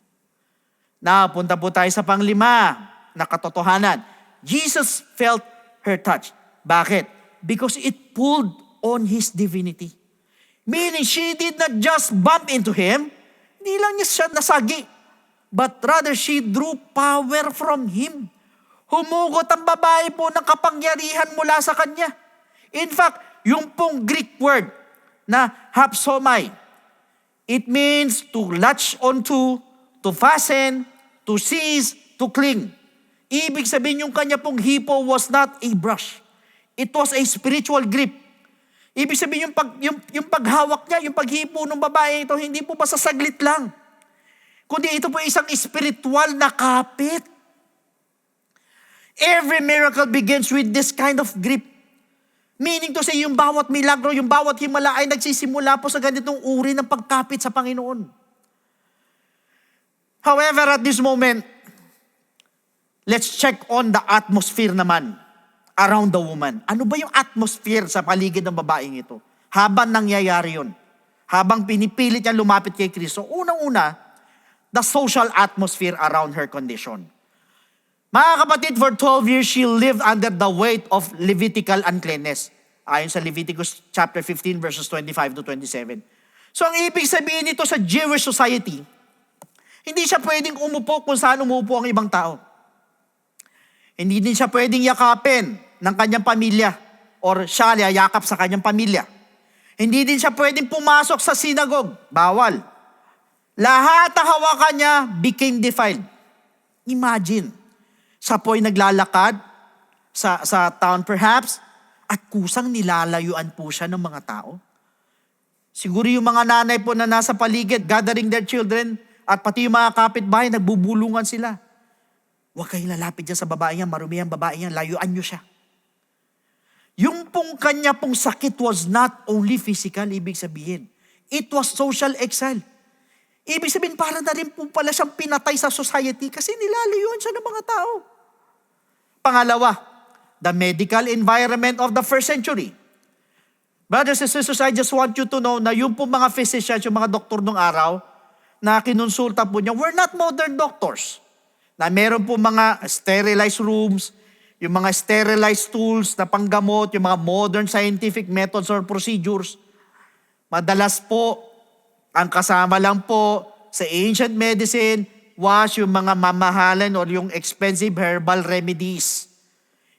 Napunta po tayo sa panglima na katotohanan. Jesus felt her touch. Bakit? Because it pulled on His divinity. Meaning she did not just bump into Him, hindi lang niya siya nasagi, but rather she drew power from Him. Humugot ang babae po ng kapangyarihan mula sa Kanya. In fact, yung pong Greek word na hapsomai, it means to latch onto, to fasten, to seize, to cling. Ibig sabihin yung kanya pong hipo was not a brush. It was a spiritual grip. Ibig sabihin yung paghawak niya, yung paghipo ng babae ito, hindi po basta saglit lang. Kundi ito po isang spiritual na kapit. Every miracle begins with this kind of grip. Meaning to say, yung bawat milagro, yung bawat himala ay nagsisimula po sa ganitong uri ng pagkapit sa Panginoon. However, at this moment, let's check on the atmosphere naman around the woman. Ano ba yung atmosphere sa paligid ng babaeng ito? Habang nangyayari yun. Habang pinipilit niya lumapit kay Kristo. Unang-una, the social atmosphere around her condition. Mga kapatid, for 12 years, she lived under the weight of Levitical uncleanness. Ayon sa Leviticus chapter 15, verses 25 to 27. So ang ibig sabihin nito sa Jewish society, hindi siya pwedeng umupo kung saan umupo ang ibang tao. Hindi din siya pwedeng yakapin ng kanyang pamilya or siya yakap sa kanyang pamilya. Hindi din siya pwedeng pumasok sa sinagog. Bawal. Lahat ng hawakan niya became defiled. Imagine. Siya po'y naglalakad sa town perhaps, at kusang nilalayuan po siya ng mga tao. Siguro yung mga nanay po na nasa paligid, gathering their children, at pati yung mga kapitbahay, nagbubulungan sila. Huwag kayong lalapit dyan sa babae yan, marumi ang babae yan, layuan nyo siya. Yung pong kanya pong sakit was not only physical, ibig sabihin. It was social exile. Ibig sabihin, parang na rin po pala siyang pinatay sa society kasi nilalayuan siya ng mga tao. Pangalawa, the medical environment of the first century. Brothers and sisters, I just want you to know na yung po mga physicians, yung mga doktor nung araw, na kinonsulta po niya, were not modern doctors. Na meron po mga sterilized rooms, yung mga sterilized tools na panggamot, yung mga modern scientific methods or procedures. Madalas po, ang kasama lang po sa ancient medicine was yung mga mamahalan or yung expensive herbal remedies.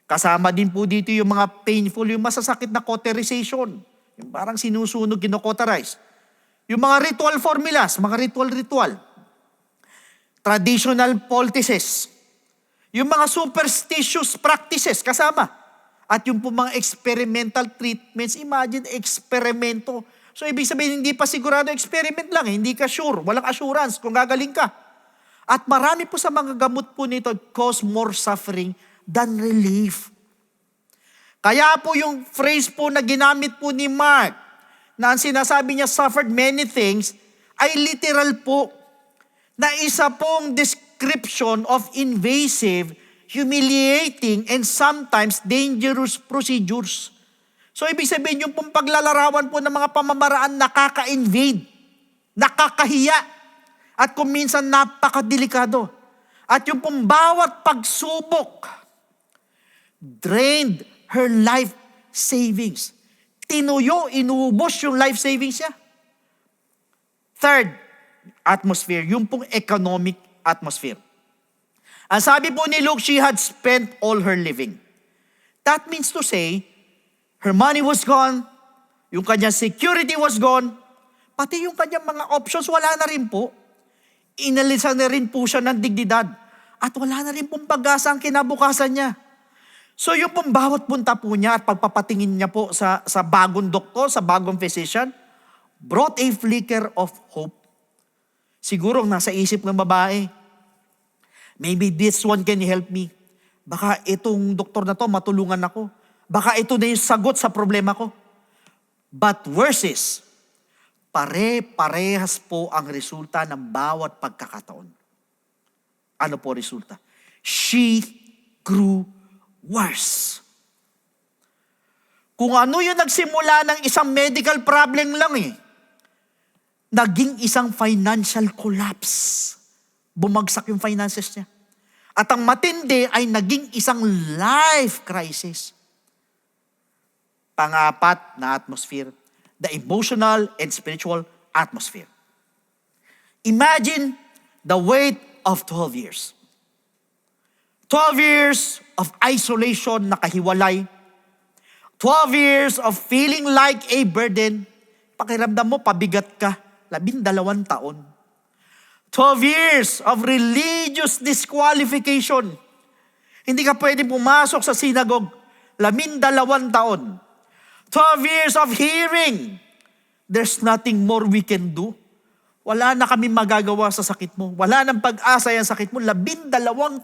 Kasama din po dito yung mga painful, yung masasakit na cauterization. Yung parang sinusunog, kinocauterize. Yung mga ritual formulas, mga ritual. Traditional poultices. Yung mga superstitious practices, kasama. At yung po mga experimental treatments, imagine, eksperimento. So ibig sabihin, hindi pa sigurado experiment lang, hindi ka sure, walang assurance kung gagaling ka. At marami po sa mga gamot po nito cause more suffering than relief. Kaya po yung phrase po na ginamit po ni Mark, na ang sinasabi niya suffered many things, ay literal po, na isa pong description of invasive, humiliating, and sometimes dangerous procedures. So ibig sabihin yung pong paglalarawan po ng mga pamamaraan nakaka-invade, nakakahiya, at kung minsan napakadelikado. At yung pong bawat pagsubok, drained her life savings. Tinuyo, inuubos yung life savings niya. Third atmosphere, yung pong economic atmosphere. Ang sabi po ni Luke, she had spent all her living. That means to say, her money was gone, yung kanyang security was gone, pati yung kanyang mga options wala na rin po. Inalisan na rin po siya ng dignidad. At wala na rin pong pag-asa ang kinabukasan niya. So yung pong bawat punta po niya at pagpapatingin niya po sa bagong doktor, sa bagong physician, brought a flicker of hope. Siguro nasa isip ng babae, maybe this one can help me. Baka itong doktor na to matulungan ako. Baka ito na yung sagot sa problema ko. But worse is, pare-parehas po ang resulta ng bawat pagkakataon. Ano po resulta? She grew worse. Kung ano yung nagsimula ng isang medical problem lang naging isang financial collapse. Bumagsak yung finances niya. At ang matindi ay naging isang life crisis. Pang-apat na atmosphere, the emotional and spiritual atmosphere. Imagine the weight of 12 years. 12 years of isolation, nakahiwalay. 12 years of feeling like a burden. Pakiramdam mo, pabigat ka. 12 taon. 12 years of religious disqualification. Hindi ka pwede pumasok sa synagogue. 12 taon. 12 years of hearing. There's nothing more we can do. Wala na kami magagawa sa sakit mo. Wala nang pag-asa yung sakit mo. 12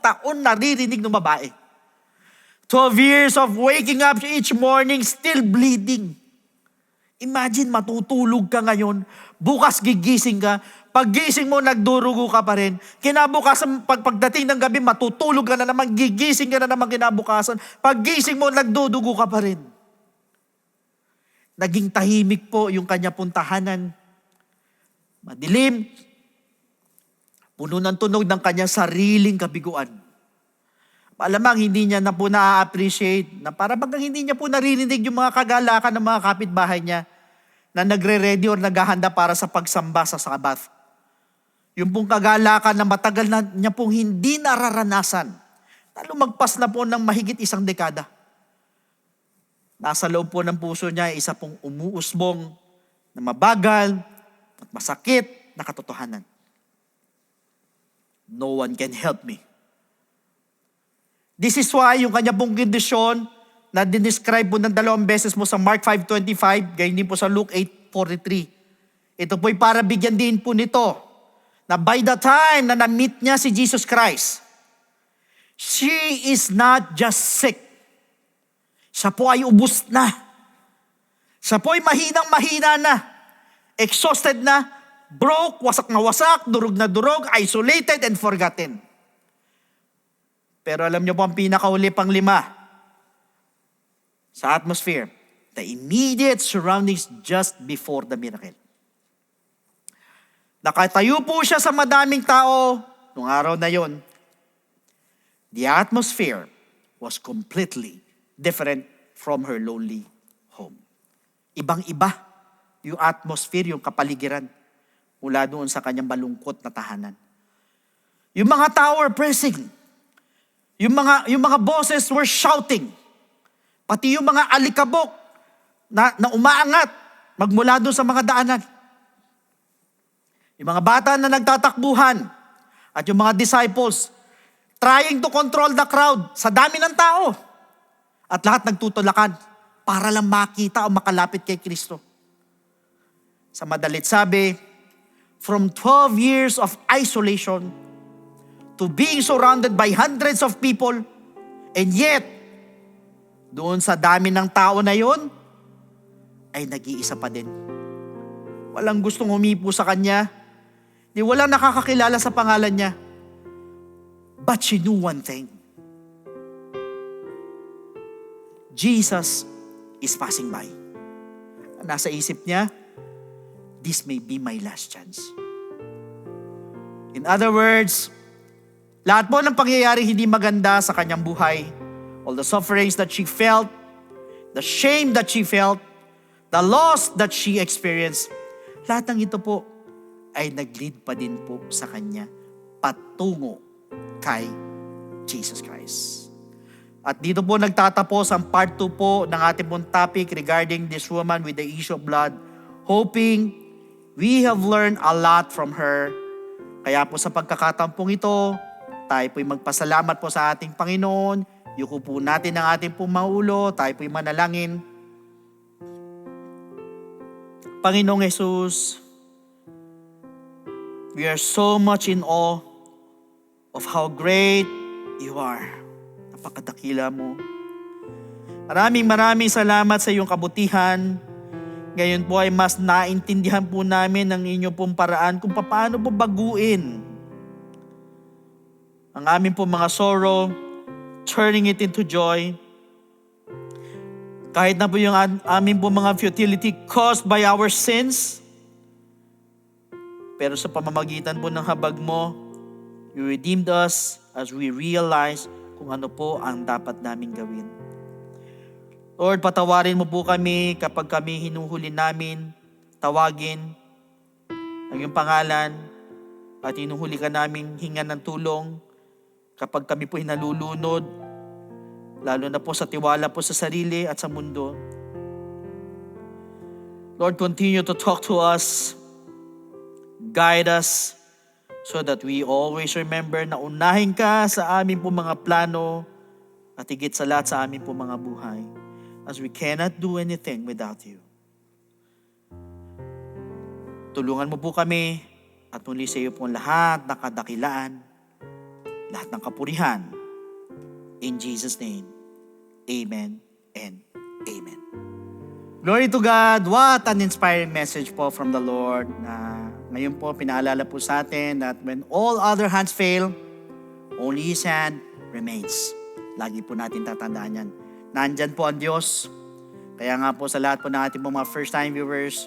taon naririnig ng babae. 12 years of waking up each morning still bleeding. Imagine, matutulog ka ngayon, bukas gigising ka, paggising mo, nagdurugo ka pa rin. Kinabukasan, pagdating ng gabi, matutulog ka na naman, gigising ka na naman kinabukasan. Paggising mo, nagdudugo ka pa rin. Naging tahimik po yung kanya pong tahanan. Madilim, puno ng tunog ng kanya sariling kabiguan. Malamang hindi niya na po na-appreciate, na para bagang hindi niya po naririnig yung mga kagalakan ng mga kapitbahay niya na nagre-ready or naghahanda para sa pagsamba sa Sabbath. Yung pong kagalakan na matagal na niya pong hindi nararanasan, na lumagpas na po ng mahigit 1 dekada. Nasa loob po ng puso niya isa pong umuusbong na mabagal at masakit na katotohanan. No one can help me. This is why yung kanya pong kondisyon na dinescribe po ng 2 beses mo sa Mark 5:25, gayon din po sa Luke 8:43. Ito po'y para bigyan din po nito na by the time na na-meet niya si Jesus Christ, she is not just sick. Siya po ay ubos na. Siya po ay mahinang-mahina na. Exhausted na, broke, wasak na wasak, durog na durog, isolated and forgotten. Pero alam niyo po ang pinakauli pang 5 sa atmosphere, the immediate surroundings just before the miracle. Nakatayo po siya sa madaming tao nung araw na yon. The atmosphere was completely different from her lonely home. Ibang-iba yung atmosphere, yung kapaligiran mula doon sa kanyang malungkot na tahanan. Yung mga tao were pressing. Yung mga bosses were shouting. Pati yung mga alikabok na umaangat magmula doon sa mga daanan. Yung mga bata na nagtatakbuhan at yung mga disciples trying to control the crowd sa dami ng tao. At lahat nagtutulakan para lang makita o makalapit kay Kristo. Sa madalit sabi, from 12 years of isolation to being surrounded by hundreds of people, and yet, doon sa dami ng tao na yon, ay nag-iisa pa din. Walang gustong humipo sa kanya, walang nakakakilala sa pangalan niya. But she knew one thing. Jesus is passing by. Nasa isip niya, this may be my last chance. In other words, lahat po ng pangyayari hindi maganda sa kanyang buhay, all the sufferings that she felt, the shame that she felt, the loss that she experienced, lahat ng ito po ay nag-lead pa din po sa kanya patungo kay Jesus Christ. At dito po nagtatapos ang part 2 po ng ating pong topic regarding this woman with the issue of blood, hoping we have learned a lot from her. Kaya po sa pagkakataon pong ito, tayo po'y magpasalamat po sa ating Panginoon. Yuko po natin ang ating pong maulo. Tayo po'y manalangin. Panginoong Jesus, we are so much in awe of how great you are. Napakadakila mo. Maraming salamat sa iyong kabutihan. Ngayon po ay mas naintindihan po namin ang inyong pong paraan kung paano po baguin ang aming po mga sorrow, turning it into joy. Kahit na po yung aming po mga futility caused by our sins, pero sa pamamagitan po ng habag mo, you redeemed us as we realize kung ano po ang dapat naming gawin. Lord, patawarin mo po kami kapag kami hinuhuli namin, tawagin ang iyong pangalan at hinuhuli ka namin hingan ng tulong kapag kami po nalulunod, lalo na po sa tiwala po sa sarili at sa mundo. Lord, continue to talk to us, guide us, so that we always remember na unahin ka sa amin po mga plano at higit sa lahat sa amin po mga buhay, as we cannot do anything without you. Tulungan mo po kami at muli sa iyo po lahat ng kadakilaan, lahat ng kapurihan. In Jesus' name, amen and amen. Glory to God! What an inspiring message po from the Lord na ngayon po pinaalala po sa atin that when all other hands fail, only His hand remains. Lagi po natin tatandaan yan. Nandyan po ang Diyos. Kaya nga po sa lahat po ng ating mga first time viewers,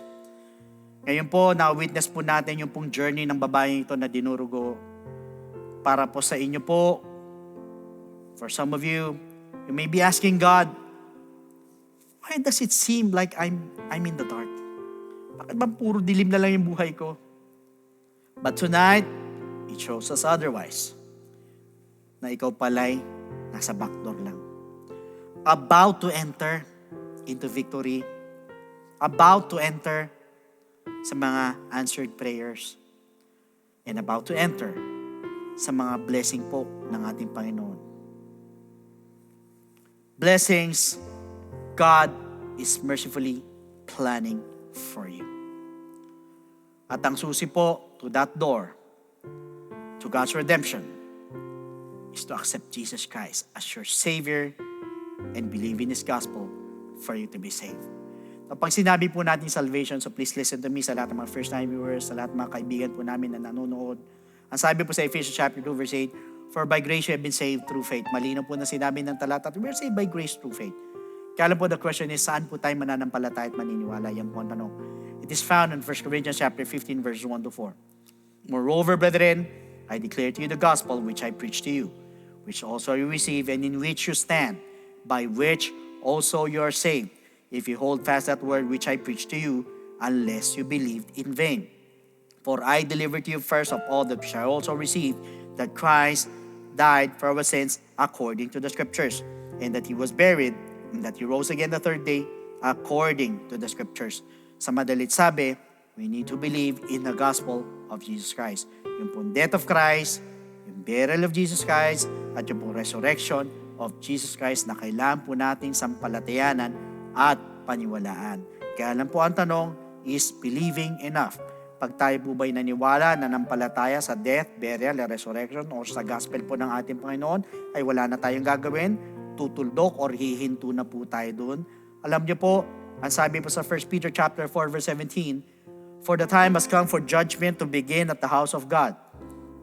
ngayon po na-witness po natin yung pong journey ng babaeng ito na dinurugo. Para po sa inyo po, for some of you, you may be asking God, why does it seem like I'm in the dark? Bakit ba puro dilim na lang yung buhay ko? But tonight, it shows us otherwise. Na ikaw pala'y nasa backdoor lang. About to enter into victory. About to enter sa mga answered prayers. And about to enter sa mga blessing po ng ating Panginoon. Blessings, God is mercifully planning for you. At ang susi po to that door, to God's redemption, is to accept Jesus Christ as your Savior and believe in His gospel for you to be saved. Pag sinabi po natin salvation, so please listen to me sa lahat ng mga first-time viewers, sa lahat ng mga kaibigan po namin na nanonood. Ang sabi po sa Ephesians chapter 2 verse 8, for by grace you have been saved through faith. Malinaw po na sinabi ng talata, we are saved by grace through faith. Kaya lang po the question is, saan po tayo mananampalataya at maniniwala? Yan po ang tanong. It is found in 1 Corinthians chapter 15 verse 1 to 4. Moreover, brethren, I declare to you the gospel which I preached to you, which also you receive and in which you stand, by which also you are saved, if you hold fast that word which I preached to you, unless you believed in vain. For I delivered to you first of all that which I also received, that Christ died for our sins according to the Scriptures, and that He was buried, and that He rose again the third day according to the Scriptures. Sa madalit sabi, we need to believe in the gospel of Jesus Christ. Yung pong death of Christ, yung burial of Jesus Christ, at yung pong resurrection of Jesus Christ na kailangan po nating sampalatayanan at paniwalaan. Kaya lang po ang tanong is believing enough. Pag tayo po ba'y naniwala na nampalataya sa death, burial, resurrection, or sa gospel po ng ating Panginoon, ay wala na tayong gagawin, tutuldok or hihinto na po tayo doon. Alam niyo po, ang sabi po sa 1 Peter chapter 4 verse 17, for the time has come for judgment to begin at the house of God.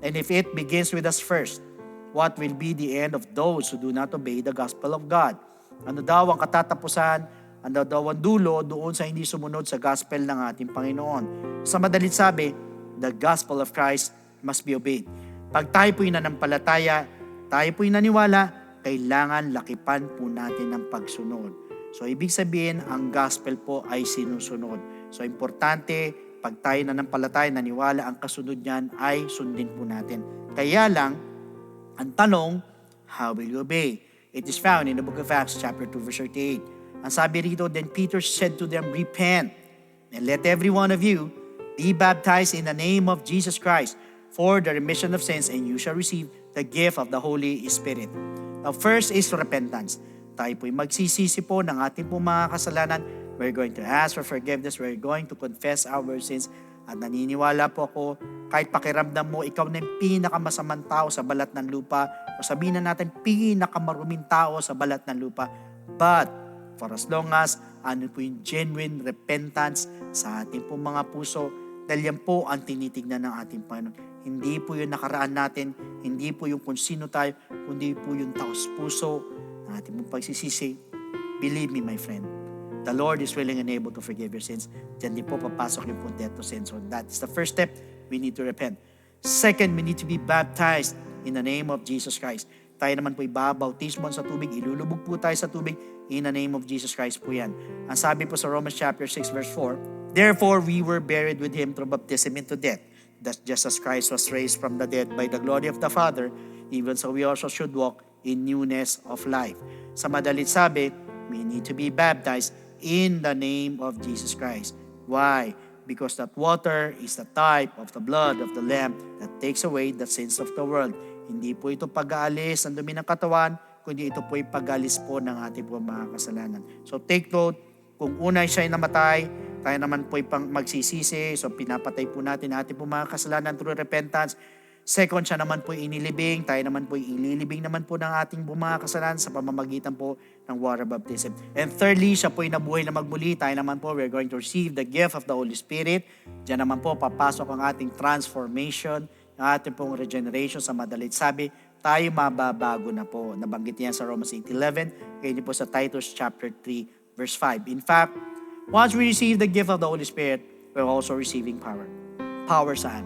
And if it begins with us first, what will be the end of those who do not obey the gospel of God? Ano daw ang katatapusan? Ano daw ang dulo doon sa hindi sumunod sa gospel ng ating Panginoon? Sa madalit sabi, the gospel of Christ must be obeyed. Pag tayo po'y nanampalataya, tayo po'y naniwala, kailangan lakipan po natin ang pagsunod. So, ibig sabihin, ang gospel po ay sinusunod. So, importante, pag tayo nanampalataya, naniwala, ang kasunod niyan ay sundin po natin. Kaya lang, ang tanong, how will you obey? It is found in the book of Acts chapter 2 verse 38. Ang sabi rito, then Peter said to them, repent, and let every one of you be baptized in the name of Jesus Christ for the remission of sins, and you shall receive the gift of the Holy Spirit. Now, first is repentance. Tayo po'y magsisisi po ng ating po mga kasalanan. We're going to ask for forgiveness. We're going to confess our sins. At naniniwala po ako, kahit pakiramdam mo, ikaw na yung pinakamasamang tao sa balat ng lupa, o sabihin na natin, pinakamaruming tao sa balat ng lupa. But, for as long as ano po yung genuine repentance sa ating po mga puso, dahil yan po ang tinitignan ng ating Panginoon. Hindi po yung nakaraan natin, Hindi po yung kung sino tayo, kundi po yung taos-puso ng ating pong pagsisisi. Believe me, my friend, the Lord is willing and able to forgive your sins. Diyan din po papasok yung po death to sin. So that's the first step. We need to repent. Second, we need to be baptized in the name of Jesus Christ. Tayo naman po ibabautismo sa tubig. Ilulubog po tayo sa tubig in the name of Jesus Christ po yan. Ang sabi po sa Romans chapter 6 verse 4, therefore we were buried with Him through baptism into death. That just as Christ was raised from the dead by the glory of the Father, even so we also should walk in newness of life. Sa madalit sabi, we need to be baptized in the name of Jesus Christ. Why? Because that water is the type of the blood of the Lamb that takes away the sins of the world. Hindi po ito pag-aalis ng dumi ng katawan, kundi ito po ay pag-aalis po ng ating po mga kasalanan. So take note, kung una siya ay namatay, tayo naman po ay magsisisi. So pinapatay po natin ating po mga kasalanan through repentance. Second, siya naman po inilibing. Tayo naman po ililibing naman po ng ating mga kasalanan sa pamamagitan po ng water baptism. And thirdly, siya po nabuhay na magmuli. Tayo naman po, we're going to receive the gift of the Holy Spirit. Diyan naman po, papasok ang ating transformation, ang ating pong regeneration. Sa madalit sabi, tayo mababago na po. Nabanggit yan sa Romans 8:11. Kaya po sa Titus chapter 3, verse 5. In fact, once we receive the gift of the Holy Spirit, we're also receiving power. Power saan?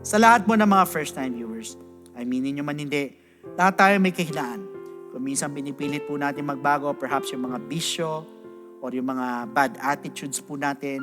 Sa lahat mo ng mga first-time viewers, aminin nyo man hindi, lahat tayo may kahinaan. Kung minsan pinipilit po natin magbago, perhaps yung mga bisyo or yung mga bad attitudes po natin,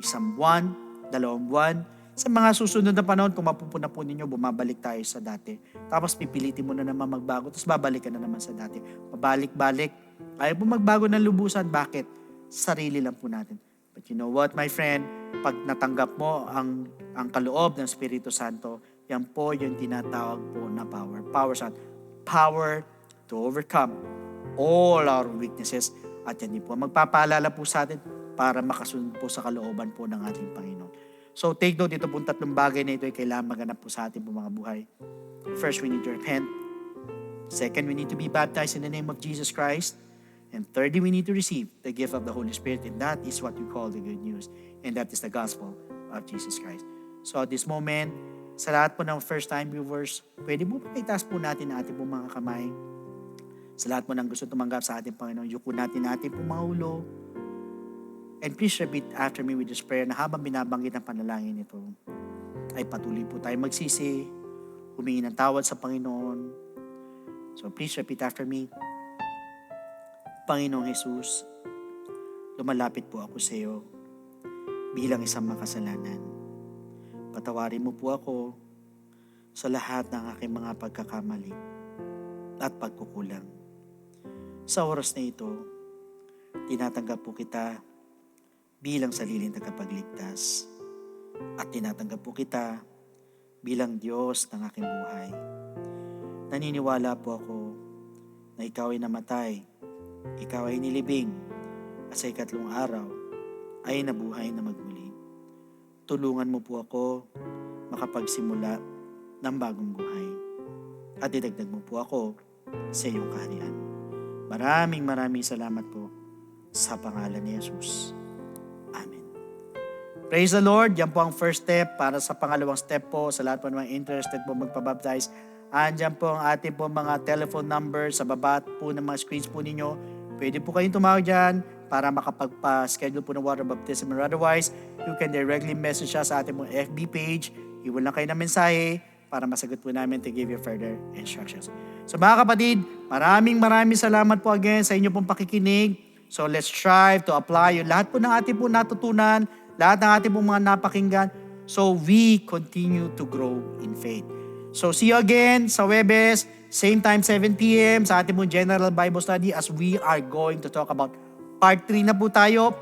isang buwan, 2 buwan, sa mga susunod na panahon, kung mapupuna po ninyo, bumabalik tayo sa dati. Tapos pipilitin mo na naman magbago, tapos babalik ka na naman sa dati. Pabalik-balik. Ayaw po magbago ng lubusan. Bakit? Sarili lang po natin. But you know what, my friend? Pag natanggap mo ang kaloob ng Espiritu Santo, yan po yung tinatawag po na power. Power saan? Power to overcome all our weaknesses. At yan din po magpapaalala po sa atin para makasunod po sa kalooban po ng ating Panginoon. So take note, ito pong tatlong bagay na ito ay kailangan maganap po sa ating po mga buhay. First, we need to repent. Second, we need to be baptized in the name of Jesus Christ. And thirdly, we need to receive the gift of the Holy Spirit. And that is what we call the good news. And that is the gospel of Jesus Christ. So at this moment, sa lahat po ng first-time viewers, pwede po itaas po natin ating po mga kamay. Sa lahat po ng gusto tumanggap sa ating Panginoon, yuko natin ating po mga ulo. And please repeat after me with this prayer na habang binabanggit ang panalangin ito, ay patuloy po tayo magsisi, humingi ng tawad sa Panginoon. So please repeat after me. Panginoong Jesus, lumalapit po ako sa iyo bilang isang makasalanan. Patawarin mo po ako sa lahat ng aking mga pagkakamali at pagkukulang. Sa oras na ito, tinatanggap po kita bilang sariling tagapagligtas at tinatanggap po kita bilang Diyos ng aking buhay. Naniniwala po ako na ikaw ay namatay, ikaw ay nilibing, at sa ikatlong araw ay nabuhay na magmuli. Tulungan mo po ako makapagsimula ng bagong buhay. At idagdag mo po ako sa iyong kaharian. Maraming salamat po sa pangalan ni Jesus. Amen. Praise the Lord. Yan po ang first step. Para sa pangalawang step po, sa lahat po ng mga interested po magpabaptize, andyan po ang ating po mga telephone number sa baba po ng mga screens po ninyo. Pwede po kayong tumawag dyan para makapagpa-schedule po ng water baptism. Or otherwise, you can directly message us sa ating po FB page. Iwan lang kayo ng mensahe para masagot po namin to give you further instructions. So mga kapatid, maraming salamat po again sa inyo pong pakikinig. So let's strive to apply yung lahat po ng ating po natutunan, lahat ng ating pong mga napakinggan, so we continue to grow in faith. So see you again sa Webes, same time 7 p.m. sa ating pong General Bible Study as we are going to talk about part 3 na po tayo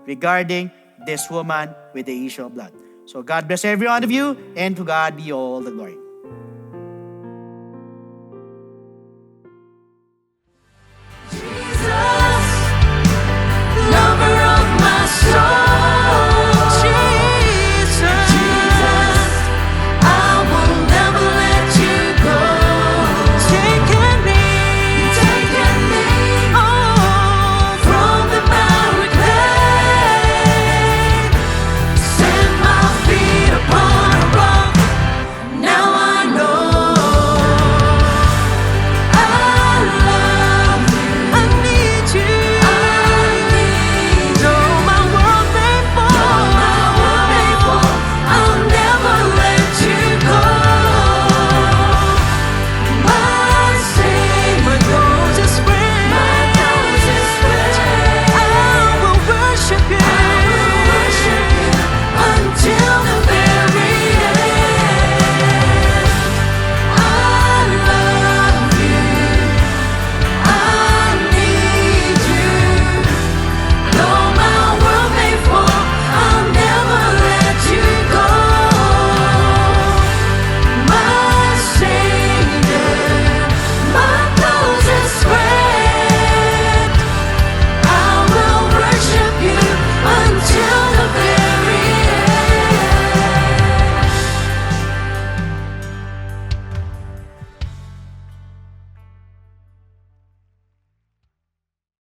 regarding this woman with the issue of blood. So God bless every one of you, and to God be all the glory.